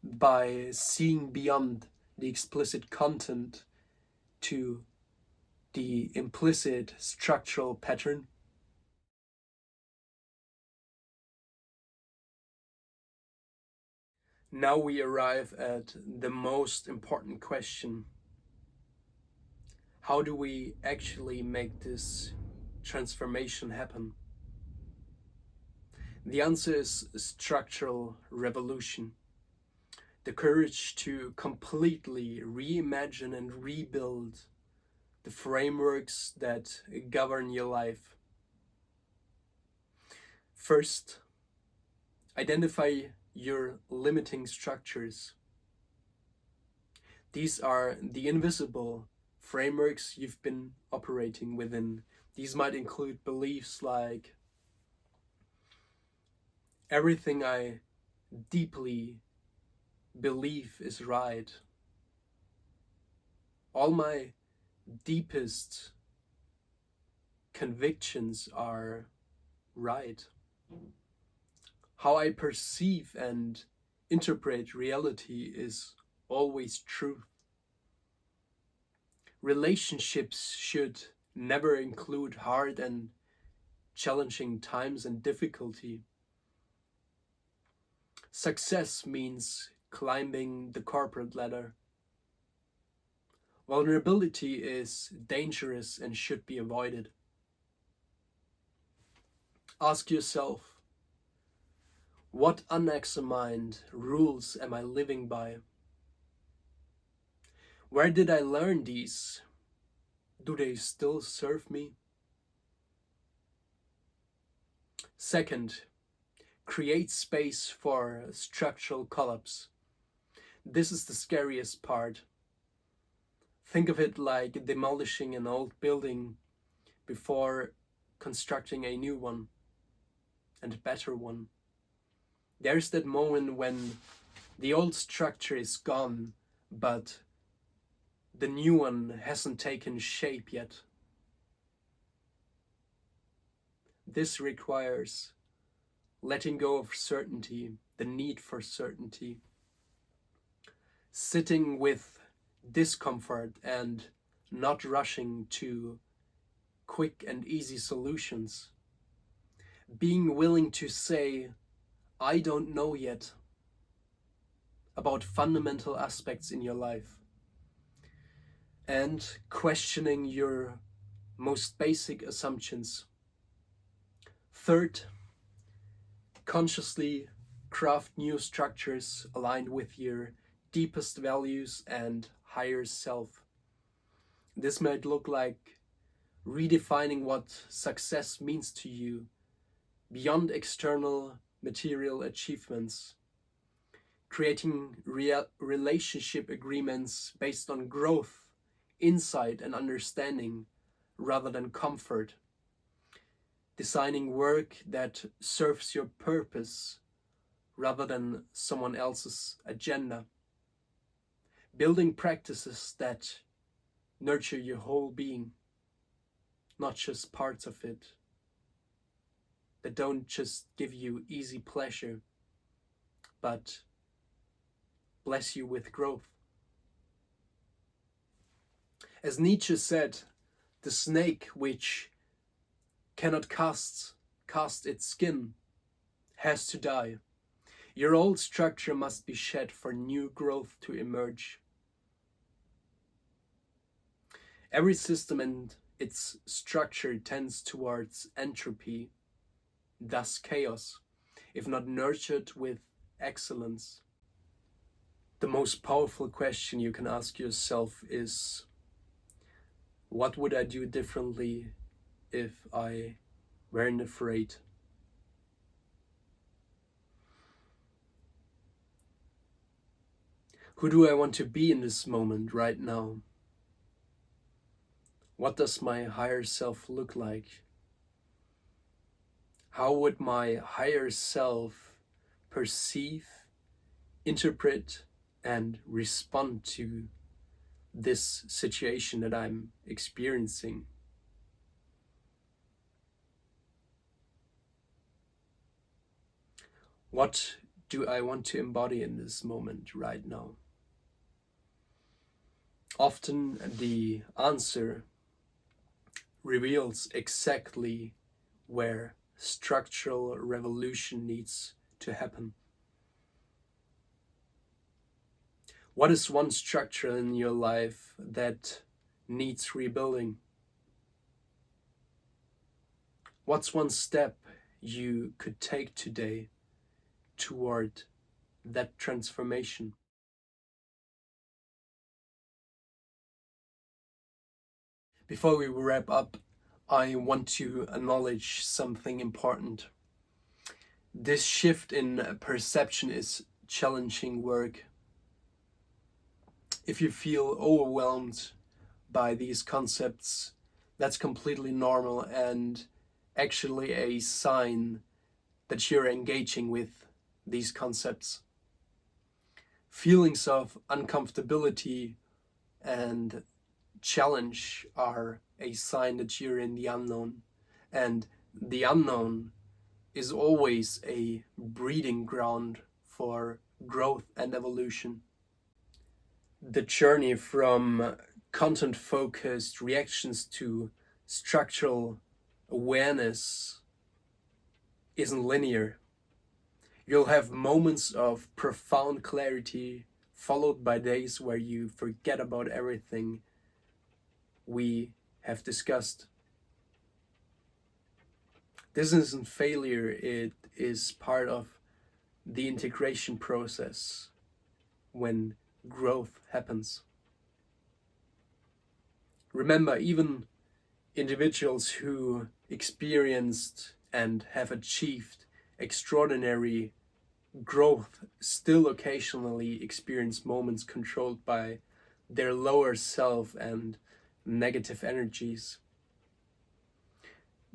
by seeing beyond the explicit content to the implicit structural pattern? Now we arrive at the most important question. How do we actually make this transformation happen? The answer is structural revolution. The courage to completely reimagine and rebuild the frameworks that govern your life. First, identify your limiting structures. These are the invisible frameworks you've been operating within. These might include beliefs like, everything I deeply believe is right. All my deepest convictions are right. How I perceive and interpret reality is always truth. Relationships should never include hard and challenging times and difficulty. Success means climbing the corporate ladder. Vulnerability is dangerous and should be avoided. Ask yourself, what unexamined rules am I living by? Where did I learn these? Do they still serve me? Second, create space for structural collapse. This is the scariest part. Think of it like demolishing an old building before constructing a new one and a better one. There's that moment when the old structure is gone, but the new one hasn't taken shape yet. This requires letting go of certainty, the need for certainty, sitting with discomfort and not rushing to quick and easy solutions, being willing to say, I don't know yet, about fundamental aspects in your life, and questioning your most basic assumptions. Third, consciously craft new structures aligned with your deepest values and higher self. This might look like redefining what success means to you beyond external material achievements, creating relationship agreements based on growth, insight, and understanding rather than comfort, designing work that serves your purpose rather than someone else's agenda, Building practices that nurture your whole being, not just parts of it, that don't just give you easy pleasure, but bless you with growth. As Nietzsche said, the snake which cannot cast its skin has to die. Your old structure must be shed for new growth to emerge. Every system and its structure tends towards entropy, thus chaos, if not nurtured with excellence. The most powerful question you can ask yourself is, what would I do differently if I weren't afraid? Who do I want to be in this moment right now? What does my higher self look like? How would my higher self perceive, interpret, and respond to this situation that I'm experiencing? What do I want to embody in this moment right now? Often the answer reveals exactly where structural revolution needs to happen. What is one structure in your life that needs rebuilding? What's one step you could take today toward that transformation? Before we wrap up, I want to acknowledge something important. This shift in perception is challenging work. If you feel overwhelmed by these concepts, that's completely normal and actually a sign that you're engaging with these concepts. Feelings of uncomfortability and challenge are a sign that you're in the unknown, and the unknown is always a breeding ground for growth and evolution. The journey from content-focused reactions to structural awareness isn't linear. You'll have moments of profound clarity, followed by days where you forget about everything we have discussed. This isn't failure, it is part of the integration process when growth happens. Remember, even individuals who experienced and have achieved extraordinary growth still occasionally experience moments controlled by their lower self and negative energies.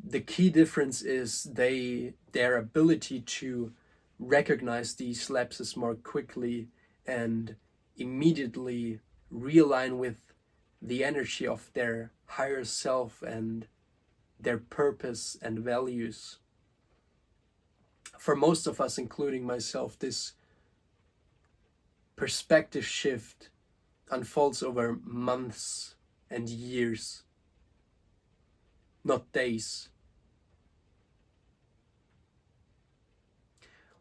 The key difference is their ability to recognize these lapses more quickly and immediately realign with the energy of their higher self and their purpose and values. For most of us, including myself, this perspective shift unfolds over months and years, not days.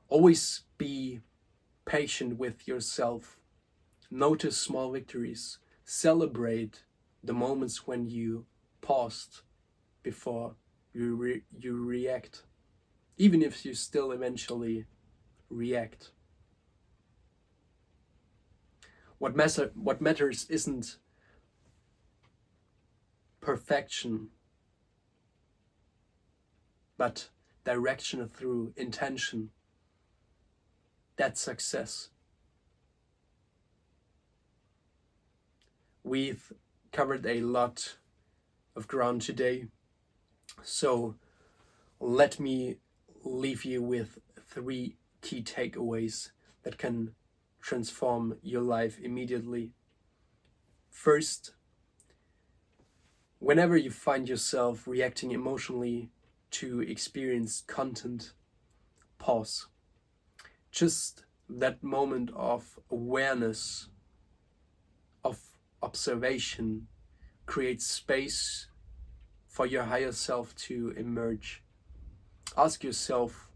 Always be patient with yourself. Notice small victories. Celebrate the moments when you paused before you react, even if you still eventually react. What matters isn't perfection, but direction through intention. That's success. We've covered a lot of ground today, so let me leave you with 3 key takeaways that can transform your life immediately. First, whenever you find yourself reacting emotionally to experienced content, pause. Just that moment of awareness, of observation, creates space for your higher self to emerge. Ask yourself,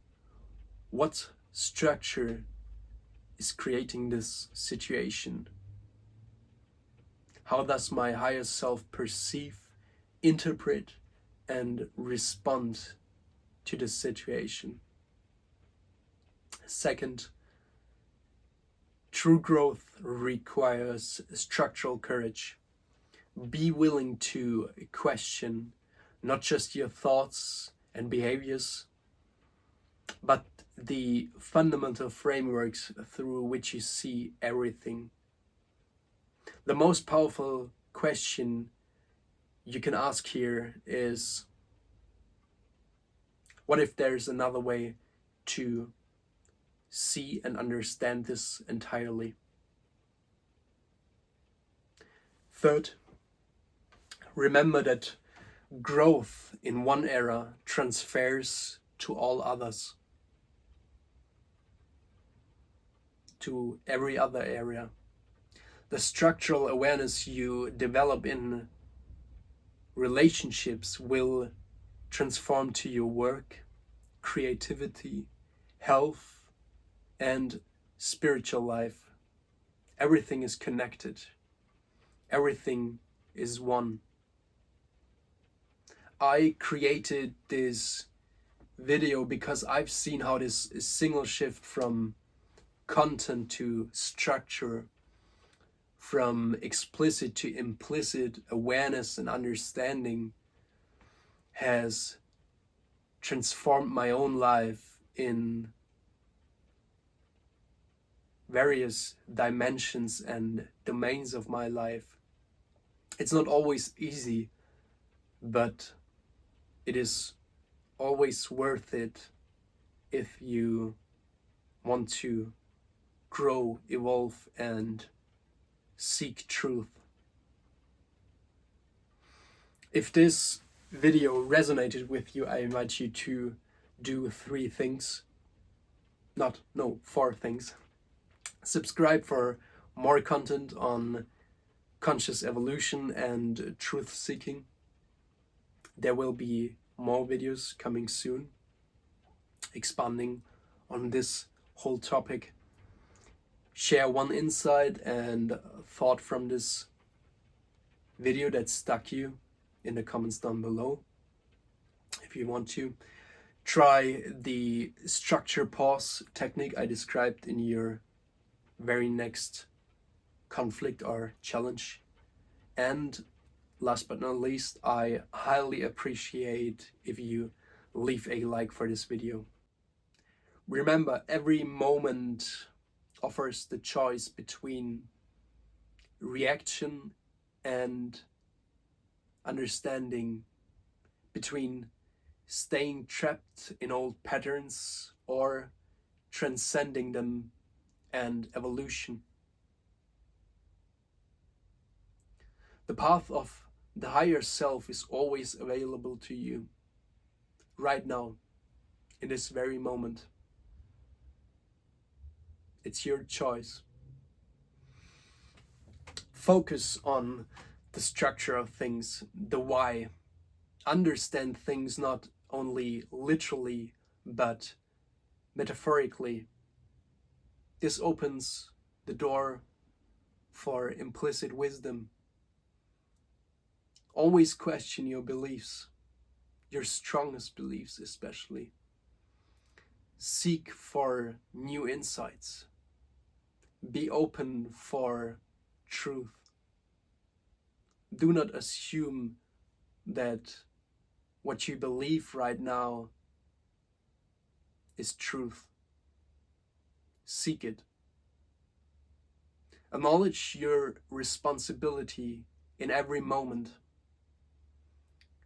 what structure is creating this situation? How does my higher self perceive, interpret, and respond to this situation? Second, true growth requires structural courage. Be willing to question not just your thoughts and behaviors, but the fundamental frameworks through which you see everything. The most powerful question you can ask here is, what if there's another way to see and understand this entirely? Third, remember that growth in one era transfers to all others, to every other area. The structural awareness you develop in relationships will transform to your work, creativity, health, and spiritual life. Everything is connected. Everything is one. I created this video because I've seen how this single shift from content to structure, from explicit to implicit awareness and understanding, has transformed my own life in various dimensions and domains of my life. It's not always easy, but it is always worth it if you want to grow, evolve, and seek truth. If this video resonated with you, I invite you to do 4 things. Subscribe for more content on conscious evolution and truth seeking. There will be more videos coming soon, expanding on this whole topic. Share one insight and thought from this video that stuck you in the comments down below. If you want to, try the structure pause technique I described in your very next conflict or challenge. And last but not least, I highly appreciate if you leave a like for this video. Remember, every moment offers the choice between reaction and understanding, between staying trapped in old patterns or transcending them and evolution. The path of the higher self is always available to you, right now, in this very moment. It's your choice. Focus on the structure of things, the why. Understand things not only literally, but metaphorically. This opens the door for implicit wisdom. Always question your beliefs, your strongest beliefs especially. Seek for new insights. Be open for truth. Do not assume that what you believe right now is truth. Seek it. Acknowledge your responsibility in every moment,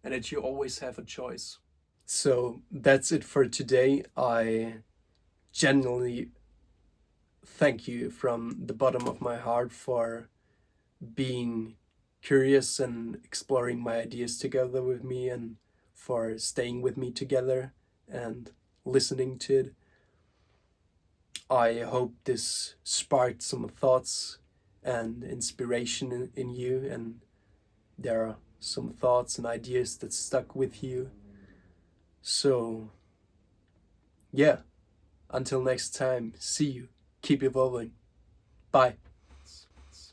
and that you always have a choice. So that's it for today. I genuinely thank you from the bottom of my heart for being curious and exploring my ideas together with me, and for staying with me together and listening to it. I hope this sparked some thoughts and inspiration in you, and there are some thoughts and ideas that stuck with you. So, yeah, until next time, see you. Keep evolving. Bye.